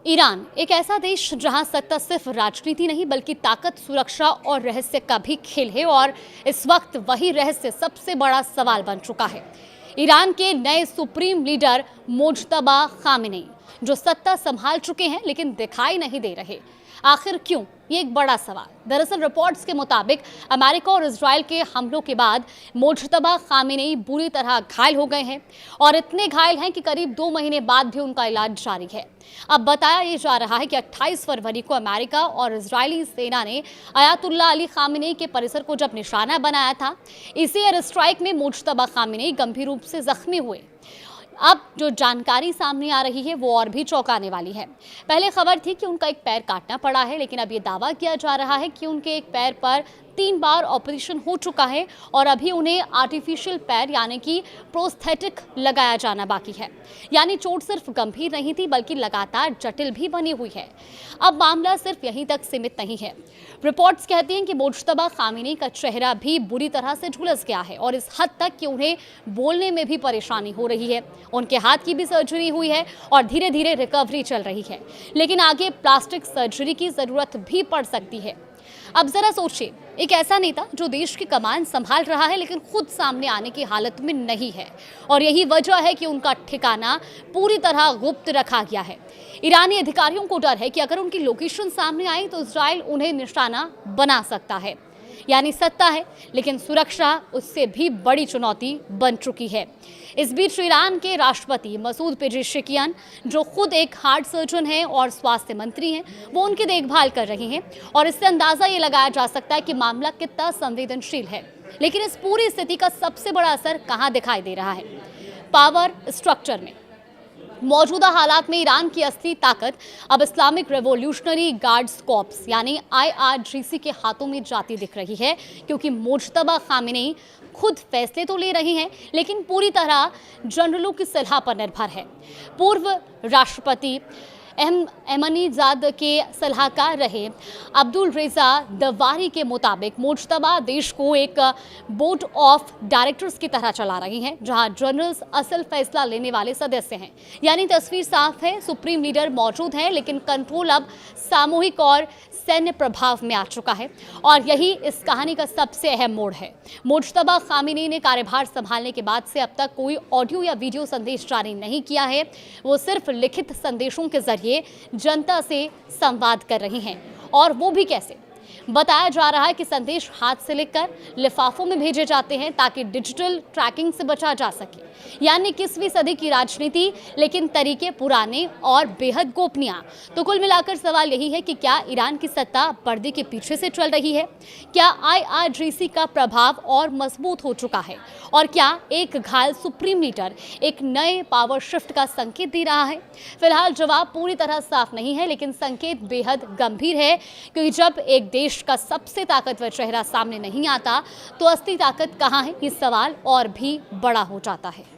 Iran एक ऐसा देश जहां सत्ता सिर्फ राजनीति नहीं बल्कि ताकत, सुरक्षा और रहस्य का भी खेल है और इस वक्त वही रहस्य सबसे बड़ा सवाल बन चुका है। ईरान के नए सुप्रीम लीडर मोज्तबा खामेनेई जो सत्ता संभाल चुके हैं लेकिन दिखाई नहीं दे रहे। आखिर क्यों? ये एक बड़ा सवाल। दरअसल रिपोर्ट्स के मुताबिक अमेरिका और इजराइल के हमलों के बाद मोज्तबा खामेनेई बुरी तरह घायल हो गए हैं और इतने घायल हैं कि करीब 2 महीने बाद भी उनका इलाज जारी है। अब बताया ये जा रहा है कि 28 फरवरी को अमेरिका और इजरायली सेना ने अयातुल्लाह अली खामेनेई के परिसर को जब निशाना बनाया था, इसी एयर स्ट्राइक में मोज्तबा खामेनेई गंभीर रूप से जख्मी हुए। अब जो जानकारी सामने आ रही है वो और भी चौंकाने वाली है। पहले खबर थी कि उनका एक पैर काटना पड़ा है, लेकिन अब ये दावा किया जा रहा है कि उनके एक पैर पर 3 बार ऑपरेशन हो चुका है और अभी उन्हें आर्टिफिशियल पैर यानी कि प्रोस्थेटिक लगाया जाना बाकी है। यानी चोट सिर्फ गंभीर नहीं थी बल्कि लगातार जटिल भी बनी हुई है। अब मामला सिर्फ यहीं तक सीमित नहीं है। रिपोर्ट्स कहती हैं कि मोज्तबा खामेनेई का चेहरा भी बुरी तरह से झुलस गया है और इस हद तक कि उन्हें बोलने में भी परेशानी हो रही है। उनके हाथ की भी सर्जरी हुई है और धीरे धीरे रिकवरी चल रही है, लेकिन आगे प्लास्टिक सर्जरी की जरूरत भी पड़ सकती है। अब जरा सोचिए, एक ऐसा नेता जो देश की कमान संभाल रहा है लेकिन खुद सामने आने की हालत में नहीं है, और यही वजह है कि उनका ठिकाना पूरी तरह गुप्त रखा गया है। ईरानी अधिकारियों को डर है कि अगर उनकी लोकेशन सामने आई तो इजराइल उन्हें निशाना बना सकता है। यानी सत्ता है लेकिन सुरक्षा उससे भी बड़ी चुनौती बन चुकी है। इस बीच ईरान के राष्ट्रपति मसूद पेजेश्कियान, जो खुद एक हार्ट सर्जन हैं और स्वास्थ्य मंत्री हैं, वो उनकी देखभाल कर रहे हैं और इससे अंदाजा ये लगाया जा सकता है कि मामला कितना संवेदनशील है। लेकिन इस पूरी स्थिति का सबसे बड़ा असर कहाँ दिखाई दे रहा है? पावर स्ट्रक्चर में। मौजूदा हालात में ईरान की असली ताकत अब इस्लामिक रेवोल्यूशनरी गार्ड्स कॉर्प्स यानी IRGC के हाथों में जाती दिख रही है, क्योंकि मोज्तबा खामेनेई खुद फैसले तो ले रहे हैं लेकिन पूरी तरह जनरलों की सलाह पर निर्भर है। पूर्व राष्ट्रपति एमनीजाद के सलाहकार रहे अब्दुल रेजा दवारी के मुताबिक मोज्तबा देश को एक बोर्ड ऑफ डायरेक्टर्स की तरह चला रही हैं, जहां जनरल्स असल फैसला लेने वाले सदस्य हैं। यानी तस्वीर साफ है, सुप्रीम लीडर मौजूद है लेकिन कंट्रोल अब सामूहिक और सैन्य प्रभाव में आ चुका है, और यही इस कहानी का सबसे अहम मोड़ है। मोज्तबा खामेनेई ने कार्यभार संभालने के बाद से अब तक कोई ऑडियो या वीडियो संदेश जारी नहीं किया है। वो सिर्फ लिखित संदेशों के जरिए जनता से संवाद कर रही हैं, और वो भी कैसे? बताया जा रहा है कि संदेश हाथ से लिखकर लिफाफों में भेजे जाते हैं ताकि डिजिटल ट्रैकिंग से बचा जा सके। यानी 21वीं सदी की राजनीति लेकिन तरीके पुराने और बेहद गोपनीय। तो कुल मिलाकर सवाल यही है कि क्या ईरान की सत्ता पर्दे के पीछे से चल रही है? क्या IRGC का प्रभाव और मजबूत हो चुका है? और क्या एक घायल सुप्रीम लीडर एक नए पावर शिफ्ट का संकेत दे रहा है? फिलहाल जवाब पूरी तरह साफ नहीं है, लेकिन संकेत बेहद गंभीर है, क्योंकि जब एक देश का सबसे ताकतवर चेहरा सामने नहीं आता तो असली ताकत कहां है, ये सवाल और भी बड़ा हो जाता है।